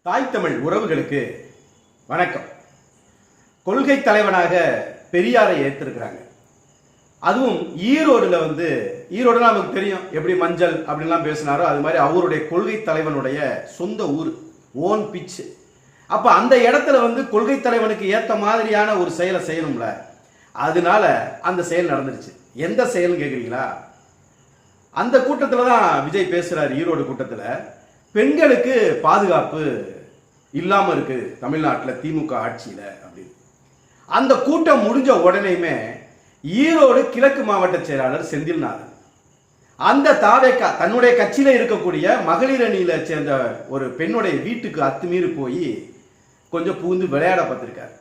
தாய் தமிழ் உறவுகளுக்கு வணக்கம். கொள்கை தலைவனாக பெரியாரை ஏற்றிருக்கிறாங்க. அதுவும் ஈரோடுல ஈரோடுல நமக்கு தெரியும் எப்படி மஞ்சள் அப்படின்லாம் பேசினாரோ அது மாதிரி அவருடைய கொள்கை தலைவனுடைய சொந்த ஊர் ஓன் பிச்சு. அப்ப அந்த இடத்துல கொள்கை தலைவனுக்கு ஏத்த மாதிரியான ஒரு செயலை செய்யணும்ல, அதனால அந்த செயல் நடந்துருச்சு. எந்த செயல் கேட்குறீங்களா? அந்த கூட்டத்தில் தான் விஜய் பேசுறாரு. ஈரோடு கூட்டத்தில் பெண்களுக்கு பாதுகாப்பு இல்லாம இருக்கு தமிழ்நாட்டில் திமுக ஆட்சியில அப்படின்னு. அந்த கூட்டம் முடிஞ்ச உடனேயுமே ஈரோடு கிழக்கு மாவட்ட செயலாளர் செந்தில்நாதன் அந்த தாவேக்கா தன்னுடைய கட்சியில இருக்கக்கூடிய மகளிர் அணியில சேர்ந்த ஒரு பெண்ணுடைய வீட்டுக்கு அத்துமீறி போய் கொஞ்சம் பூந்து விளையாட பார்த்திருக்காரு.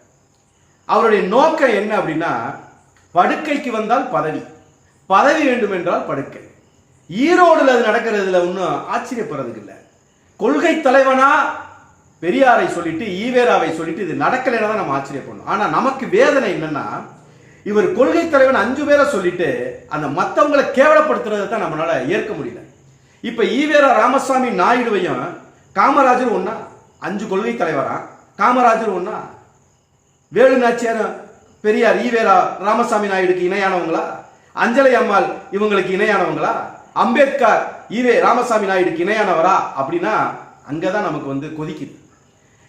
அவருடைய நோக்கம் என்ன அப்படின்னா, படுக்கைக்கு வந்தால் பதவி, பதவி வேண்டும் என்றால் படுக்கை. ஈரோடுல அது நடக்கிறதுல ஒன்றும் ஆச்சரியப்படுறதுக்கு இல்லை. கொள்கை தலைவனா பெரியாரை சொல்லிட்டு ஈவேராவை சொல்லிட்டு இது நடக்கலைன்னா தான் நம்ம ஆச்சரியப்படணும். ஆனா நமக்கு வேதனை என்னன்னா, இவர் கொள்கை தலைவன் 5 பேரை சொல்லிட்டு அந்த மற்றவங்களை கேவலப்படுத்துறதை தான் நம்மளால ஏற்க முடியல. இப்ப ஈவேரா ராமசாமி நாயுடுவையும் காமராஜர் ஒன்னா, 5 கொள்கை தலைவரா, காமராஜர் ஒன்னா, வேலு நாச்சியார் பெரியார் ஈவேரா ராமசாமி நாயுடுக்கு இணையானவங்களா, அஞ்சலை அம்மாள் இவங்களுக்கு இணையானவங்களா, அம்பேத்கர் ஈவே ராமசாமி நாயுடுக்கு இணையானவரா அப்படின்னா அங்கதான் நமக்கு கொதிக்குது.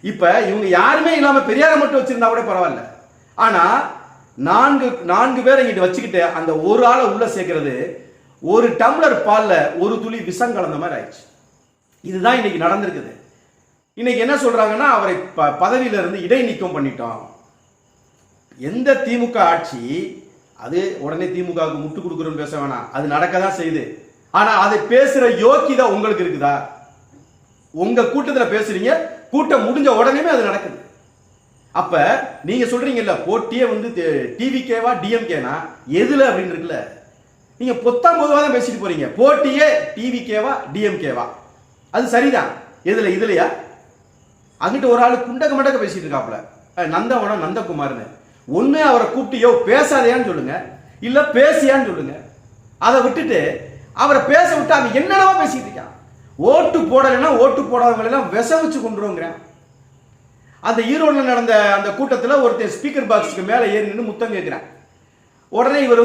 இப்ப இவங்க யாருமே இல்லாம பெரியாரை மட்டும் வச்சிருந்தா கூட பரவாயில்ல. ஆனா நான்கு பேரை இங்கிட்டு வச்சுக்கிட்டு அந்த ஒரு ஆளை உள்ள சேர்க்கிறது ஒரு டம்ளர் பால்ல ஒரு துளி விஷம் கலந்த மாதிரி ஆயிடுச்சு. இதுதான் இன்னைக்கு நடந்திருக்குது. இன்னைக்கு என்ன சொல்றாங்கன்னா, அவரை பதவியில இருந்து இடைநீக்கம் பண்ணிட்டோம். எந்த திமுக ஆட்சி அது உடனே திமுகவுக்கு முட்டு கொடுக்குறோன்னு பேச வேணாம், அது நடக்கதான் செய்யுது. ஆனா அதை பேசுற யோக்கியதை உங்களுக்கு இருக்குதா? உங்க கூட்டத்தில் பேசுறீங்க, கூட்டம் முடிஞ்ச உடனே அது நடக்குது. அப்ப நீங்க சொல்றீங்கல்ல போட்டியே டிவிகேவா டிஎம்கேனா எதுல அப்படின்னு இருக்குல்ல, நீங்க பொத்தாம் பொதுவா தான் பேசிட்டு போறீங்க. போட்டியே டிவிகேவா டிஎம்கேவா, அது சரிதான். எதுல இதுலயா? அங்கிட்ட ஒரு ஆளு குண்டக மண்டக பேசிட்டு இருக்காப்ல, நந்தவனம் நந்தகுமார்னு. ஒண்ணு அவரை கூப்பிட்டு பேசாதையான்னு சொல்லுங்க, இல்ல பேசியான்னு சொல்லுங்க. அதை விட்டுட்டு அவரை பேச விட்டு அவன் என்னென்னவா பேசிட்டு இருக்கான். ஓட்டு போடலைன்னா ஓட்டு போடாதவங்க எல்லாம் விஷ வச்சு கொண்டுருவோங்கிறேன். அந்த ஈரோடுல நடந்த அந்த கூட்டத்தில் ஒருத்தர் ஸ்பீக்கர் பாக்ஸுக்கு மேலே ஏறி நின்று முத்தம் கேட்கிறான். உடனே இவர்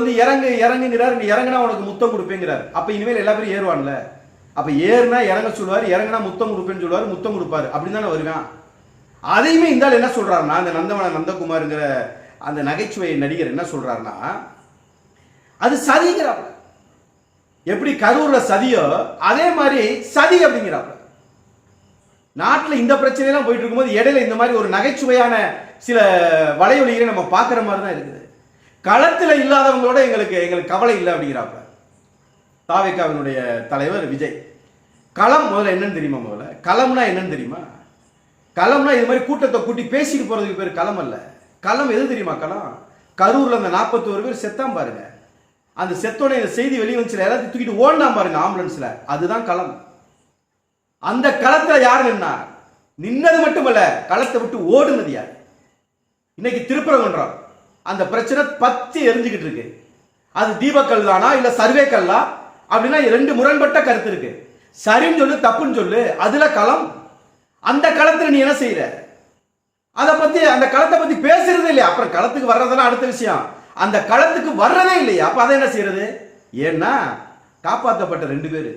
இறங்குங்கிறார், நீ இறங்கினா உனக்கு முத்தம் கொடுப்பேங்கிறார். அப்ப இனிமேல் எல்லா பேரும் ஏறுவான்ல. அப்ப ஏறுனா இறங்க சொல்லுவார், இறங்கினா முத்தம் கொடுப்பேன்னு சொல்லுவார், முத்தம் கொடுப்பாரு. அப்படின்னு தானே வருவான். அதையுமே இந்த ஆள் என்ன சொல்றாருன்னா, அந்த நந்தவன நந்தகுமார்ங்கிற அந்த நகைச்சுவை நடிகர் என்ன சொல்றாருன்னா, அது சதிங்கிறாப்ல. எப்படி கரூர்ல சதியோ அதே மாதிரி சதி அப்படிங்கிறாப்ல. நாட்டில் இந்த பிரச்சனைலாம் போயிட்டு இருக்கும்போது இடையில இந்த மாதிரி ஒரு நகைச்சுவையான சில வலையொலிகளை நம்ம பார்க்குற மாதிரி தான் இருக்குது. களத்தில் இல்லாதவங்களோட எங்களுக்கு கவலை இல்லை அப்படிங்கிறாப்ல தாவேக்காவினுடைய தலைவர் விஜய். களம் முதல்ல என்னன்னு தெரியுமா? முதல்ல களம்னா என்னன்னு தெரியுமா? களம்னா இது மாதிரி கூட்டத்தை கூட்டி பேசிட்டு போறதுக்கு பேர் களம் அல்ல. களம் எது தெரியுமா? களம் கரூர்ல அந்த 41 பேர் செத்தான் பாருங்க. அந்த செத்தோட இந்த செய்தி வெளியே வந்துச்சுல, எல்லாத்தையும் தூக்கிட்டு ஓடினா பாருங்க ஆம்புலன்ஸ்ல, அதுதான் களம். அந்த களத்துல யார் நின்னது மட்டுமல்ல, களத்தை விட்டு ஓடுனது யார்? இன்னைக்கு திருப்பரங்குன்றம் அந்த பிரச்சனை பத்தி எரிஞ்சுக்கிட்டு இருக்கு. அது தீபக்கல் தானா இல்ல சர்வே கல்லா அப்படின்னா 2 முரண்பட்ட கருத்து இருக்கு. சரின்னு சொல்லு, தப்புன்னு சொல்லு, அதுல களம். அந்த களத்துல நீ என்ன செய்யற? அதை பத்தி அந்த களத்தை பத்தி பேசுறதே இல்லையா? அப்புறம் களத்துக்கு வர்றதெல்லாம் அடுத்த விஷயம். அந்த களத்துக்கு வர்றதே இல்லையா? அப்ப அதை என்ன செய்யறது? ஏன்னா காப்பாற்றப்பட்ட 2 பேர்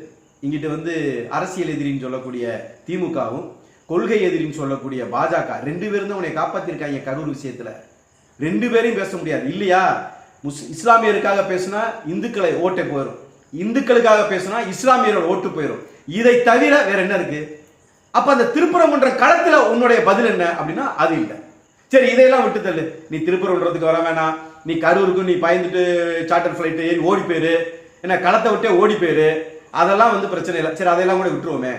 இங்கிட்டு அரசியல் எதிரின்னு சொல்லக்கூடிய திமுகவும் கொள்கை எதிரின்னு சொல்லக்கூடிய பாஜக 2 பேரும் தான் உன்னை காப்பாத்திருக்காங்க கரூர் விஷயத்துல. 2 பேரையும் பேச முடியாது இல்லையா? இஸ்லாமியருக்காக பேசினா இந்துக்களை ஓட்டை போயிடும், இந்துக்களுக்காக பேசினா இஸ்லாமியரோட ஓட்டு போயிடும். இதை தவிர வேற என்ன இருக்கு? அப்ப அந்த திருப்பரங்குன்ற களத்துல உன்னுடைய பதில் என்ன அப்படின்னா அது இல்லை. சரி, இதையெல்லாம் விட்டு தள்ளு. நீ திருப்பரங்குன்றத்துக்கு வர வேணாம், நீ கரூருக்கு நீ பயந்துட்டு சார்ட்டர் ஃபிளைட் ஏறி ஓடி போயிரு, என்ன களத்தை விட்டே ஓடி போயிரு, அதெல்லாம் பிரச்சனை இல்லை. சரி, அதையெல்லாம் கூட விட்டுருவோமே.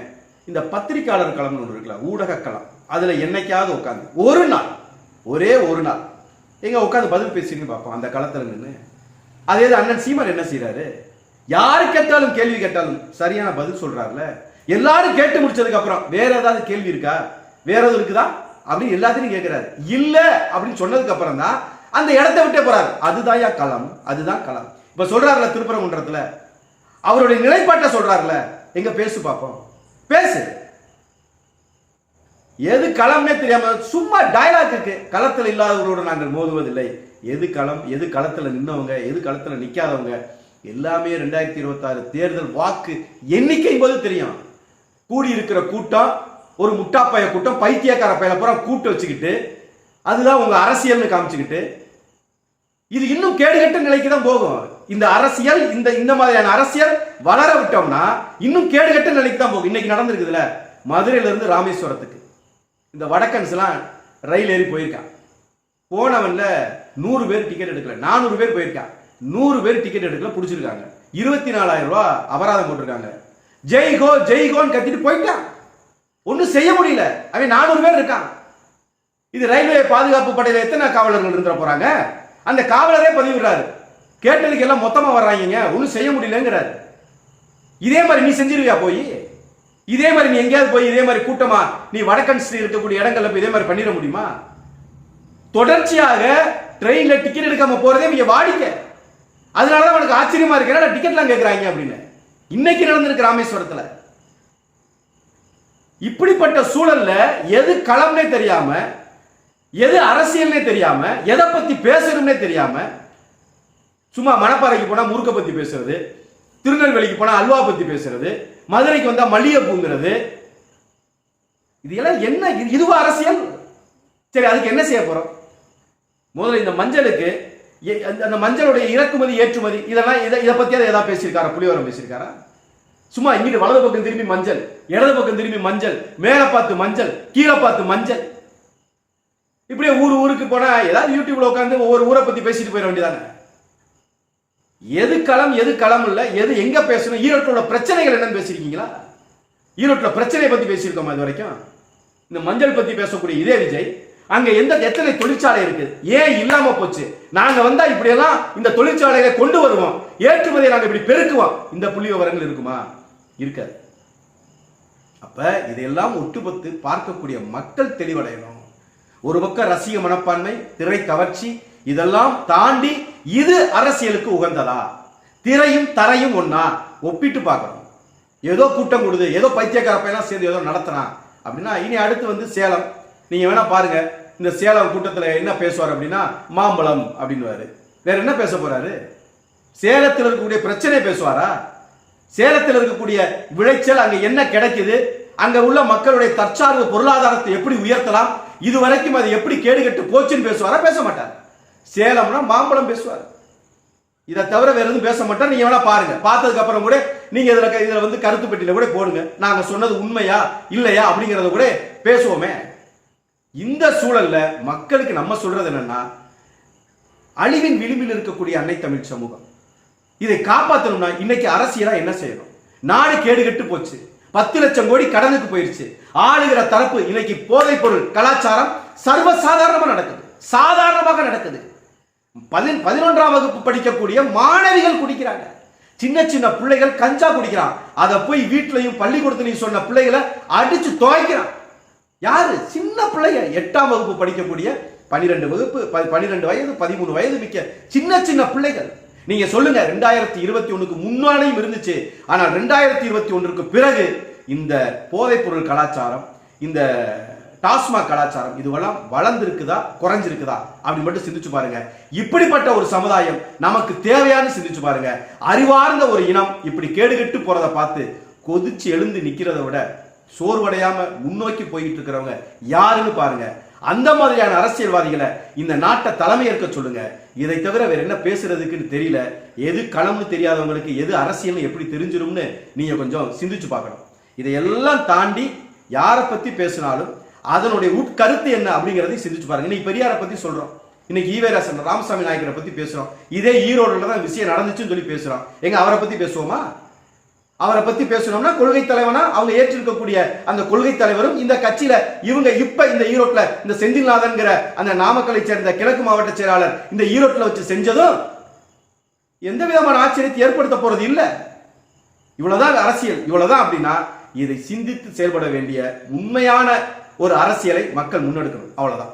இந்த பத்திரிகையாளர் களம்னு ஒன்று இருக்குல்ல, ஊடக களம், அதுல என்னைக்காவது உட்காந்து ஒரு நாள், ஒரே ஒரு நாள் எங்க உட்காந்து பதில் பேசின்னு பார்ப்போம் அந்த களத்துல நின்று. அதே அண்ணன் சீமான் என்ன செய்யறாரு? யாரு கேட்டாலும் கேள்வி கேட்டாலும் சரியான பதில் சொல்றாருல. எல்லாரும் கேட்டு முடிச்சதுக்கு அப்புறம் வேற ஏதாவது கேள்வி இருக்கா, வேற எதுவும் இருக்குதா அப்படின்னு எல்லாத்தையும் கேட்கிறாரு. இல்ல அப்படின்னு சொன்னதுக்கு அப்புறம் தான் அந்த இடத்தை விட்டே போறாரு. அதுதான் களம், அதுதான் களம். இப்ப சொல்றாருல திருப்பரங்குன்றத்துல அவருடைய நிலைப்பாட்டை சொல்றாருல, எங்க பேசு பார்ப்போம், பேசு. எது களம்னே தெரியாம சும்மா டயலாக்கு களத்தில் இல்லாதவர்களோடு நாங்கள் மோதுவதில்லை. எது களம், எது களத்தில் நின்னவங்க, எது களத்தில் நிற்காதவங்க எல்லாமே 2026 தேர்தல் வாக்கு எண்ணிக்கை போது தெரியும். கூடியிருக்கிற கூட்டம் ஒரு முட்டாப்பைய கூட்டம், பைத்தியக்கார பையில பூரா கூட்டு வச்சுக்கிட்டு அதுதான் உங்க அரசியல்னு காமிச்சுக்கிட்டு இது இன்னும் கேடுகட்ட நிலைக்கு தான் போகும். இந்த அரசியல் இந்த மாதிரியான அரசியல் வளர விட்டோம்னா இன்னும் கேடுகட்ட நிலைக்கு தான் போகும். இன்னைக்கு நடந்திருக்குதுல, மதுரையில இருந்து ராமேஸ்வரத்துக்கு இந்த வடக்கன்ஸ் எல்லாம் ரயில் ஏறி போயிருக்கான். போனவன்ல 100 பேர் டிக்கெட் எடுக்கல, 400 பேர் போயிருக்கான். 100 பேர் டிக்கெட் எடுக்கல, பிடிச்சிருக்காங்க. 24,000 ரூபாய் அபராதம் போட்டிருக்காங்க. ஜெய்கோ ஜெய்கோன்னு கத்திட்டு போயிட்டான். ஒன்னும் செய்ய முடியல. அவன் 400 பேர் இருக்கான். இது ரயில்வே பாதுகாப்பு படையில எத்தனை காவலர்கள் இருந்துட போறாங்க? அந்த காவலரே பதிவிடுறாரு, கேட்டதுக்கு எல்லாம் மொத்தமா வர்றாங்க, ஒன்னும் செய்ய முடியலங்கிறாரு. இதே மாதிரி நீ செஞ்சிருவியா? போய் இதே மாதிரி நீ எங்கேயாவது போய் இதே மாதிரி கூட்டமா நீ வடக்கன்ஸ் இருக்கக்கூடிய இடங்கள்ல போய் இதே மாதிரி பண்ணிட முடியுமா? தொடர்ச்சியாக ட்ரெயின்ல டிக்கெட் எடுக்காம போறதே இங்க வாடிக்கை. அதனாலதான் உனக்கு ஆச்சரியமா இருக்கு, டிக்கெட்லாம் கேட்கறாங்க அப்படின்னு. இன்னைக்கு நடந்திருக்கு ராமேஸ்வரத்துல. இப்படிப்பட்ட சூழல்ல எது களம்னே தெரியாம, எது அரசியல்னே தெரியாம, எதை பத்தி பேசணும்னே தெரியாம, சும்மா மணப்பாறைக்கு போனா முறுக்க பத்தி பேசுறது, திருநெல்வேலிக்கு போனா அல்வா பத்தி பேசுறது, மதுரைக்கு வந்தா மல்லிகைப்பூங்கிறது, இது எல்லாம் என்ன? இதுவா அரசியல்? சரி, அதுக்கு என்ன செய்ய போறோம்? முதல்ல இந்த மஞ்சளுக்கு, அந்த மஞ்சளுடைய இறக்குமதி ஏற்றுமதி இதெல்லாம் இதை பத்தியாவது ஏதாவது பேசியிருக்காரா? புலிவரம் பேசியிருக்காரா? சும்மா இங்கிட்டு வலது பக்கம் திரும்பி மஞ்சள், இடது பக்கம் திரும்பி மஞ்சள், மேல பார்த்து மஞ்சள், கீழே பார்த்து மஞ்சள், இப்படியே ஊருக்கு போனா ஏதாவது யூடியூப்ல உட்காந்து ஒவ்வொரு ஊரை பத்தி பேசிட்டு போயிட வேண்டியதானே. எது களம் எது களம் இல்ல, எது எங்க பேசணும்? ஈரோட்டோட பிரச்சனைகள் என்னன்னு பேசிருக்கீங்களா? ஈரோட்ல பிரச்சனையை பத்தி பேசியிருக்கோமா இது வரைக்கும்? இந்த மஞ்சள் பத்தி பேசக்கூடிய இதே விஜய் அங்க எத்தனை தொழிற்சாலை இருக்கு, ஏன் இல்லாம போச்சு? நாங்க வந்தா இப்படி எல்லாம் இந்த தொழிற்சாலைகளை கொண்டு வருவோம், ஏற்றுமதியை நாங்க இப்படி பெருக்குவோம், இந்த புள்ளி விவரங்கள் இருக்குமா? இருக்காது. அப்ப இதையெல்லாம் ஒட்டுமொத்து பார்க்கக்கூடிய மக்கள் தெளிவடையணும். ஒரு பக்கம் ரசிக மனப்பான்மை, திரை கவர்ச்சி, இதெல்லாம் தாண்டி இது அரசியலுக்கு உகந்ததா? திரையும் தரையும் ஒன்னா ஒப்பிட்டு பார்க்கணும். ஏதோ கூட்டம் கொடுது, ஏதோ பைத்தியக்கார பையெல்லாம் சேர்ந்து ஏதோ நடத்துறான் அப்படின்னா, இனி அடுத்து வந்து சேலம், நீங்க வேணா பாருங்க. இந்த சேலம் கூட்டத்தில் என்ன பேசுவார் அப்படின்னா, மாம்பழம் அப்படின்னு. வேற என்ன பேச போறாரு? சேலத்தில் இருக்கக்கூடிய பிரச்சனை பேசுவாரா? சேலத்தில் இருக்கக்கூடிய விளைச்சல், அங்க என்ன கிடைக்குது, அங்க உள்ள மக்களுடைய தற்சார்பு பொருளாதாரத்தை எப்படி உயர்த்தலாம், இதுவரைக்கும் அது எப்படி கேடுகட்டு போச்சுன்னு பேசுவாரா? பேச மாட்டார். சேலம்னா மாம்பழம் பேசுவார். இதை தவிர வேற எதுவும் பேச மாட்டார். நீங்க வேணா பாருங்க. பார்த்ததுக்கு அப்புறம் கூட நீங்க இதுல வந்து கருத்து பெட்டியில கூட போடுங்க, நாங்க சொன்னது உண்மையா இல்லையா அப்படிங்கறத கூட பேசுவோமே. இந்த சூழல்ல மக்களுக்கு நம்ம சொல்றது என்னன்னா, அழிவின் விளிம்பில் இருக்கக்கூடிய அன்னை தமிழ் சமூகம் இதை காப்பாற்றணும்னா இன்னைக்கு அரசியலா என்ன செய்யணும்? நாடு கேடுகட்டு போச்சு, 10 லட்சம் கோடி கடனுக்கு போயிருச்சு. ஆளுகிற தரப்பு இன்னைக்கு போதைப் பொருள் கலாச்சாரம் சர்வசாதாரணமா நடக்குது, சாதாரணமாக நடக்குது. 11ஆம் வகுப்பு படிக்கக்கூடிய மாணவிகள் குடிக்கிறாங்க, சின்ன சின்ன பிள்ளைகள் கஞ்சா குடிக்கிறான். அதை போய் வீட்லையும் பள்ளிக்கூடத்திலையும் சொன்ன பிள்ளைகளை அடிச்சு துவைக்கிறான். யாரு? சின்ன பிள்ளைங்க, 8ஆம் வகுப்பு படிக்கக்கூடிய 12 வயது 13 வயது மிக்க சின்ன சின்ன பிள்ளைகள். நீங்க சொல்லுங்க, 2021க்கு முன்னாடியும் இருந்துச்சு, ஆனால் 2021க்கு பிறகு இந்த போதைப் பொருள் கலாச்சாரம், இந்த டாஸ்மாக் கலாச்சாரம் இதுவெல்லாம் வளர்ந்திருக்குதா குறைஞ்சிருக்குதா அப்படி மட்டும் சிந்திச்சு பாருங்க. இப்படிப்பட்ட ஒரு சமுதாயம் நமக்கு தேவையான சிந்திச்சு பாருங்க. அறிவார்ந்த ஒரு இனம் இப்படி கேடுகட்டு போறதை பார்த்து கொதிச்சு எழுந்து நிக்கிறத விட சோர்வடையாம முன்னோக்கி போயிட்டு இருக்கிறவங்க யாருன்னு பாருங்க. அந்த மாதிரியான அரசியல்வாதிகளை இந்த நாட்டை தலைமையேற்க சொல்லுங்க. இதை தவிர வேற என்ன பேசுறதுக்குன்னு தெரியல. எது களம்னு தெரியாதவங்களுக்கு எது அரசியல்னு எப்படி தெரிஞ்சிரும்னு நீங்க கொஞ்சம் சிந்திச்சு பார்க்கணும். இதையெல்லாம் தாண்டி யாரை பத்தி பேசினாலும் அதனுடைய உட்கருத்து என்ன அப்படிங்கறதையும் சிந்திச்சு பாருங்க. இன்னைக்கு பெரியாரை பத்தி சொல்றோம், இன்னைக்கு ஈவேராசன் ராமசாமி நாயக்கரை பத்தி பேசுறோம், இதே ஈரோடுல தான் விஷயம் நடந்துச்சுன்னு சொல்லி பேசுறோம். எங்க அவரை பத்தி பேசுவோமா? அவரை பத்தி பேசணும்னா கொள்கை தலைவனா அவங்க ஏற்றிருக்கக்கூடிய அந்த கொள்கை தலைவரும் இந்த கட்சியில இவங்க இப்ப இந்த ஈரோட்ல இந்த செந்தில்நாதன்கிற அந்த நாமக்கலை சேர்ந்த கிழக்கு மாவட்ட செயலாளர் இந்த ஈரோட்ல வச்சு செஞ்சதும் எந்த விதமான ஆச்சரியத்தை ஏற்படுத்த போறது இல்ல. இவ்வளவுதான் அரசியல், இவ்வளவுதான் அப்படின்னா இதை சிந்தித்து செயல்பட வேண்டிய உண்மையான ஒரு அரசியலை மக்கள் முன்னெடுக்கணும். அவ்வளவுதான்.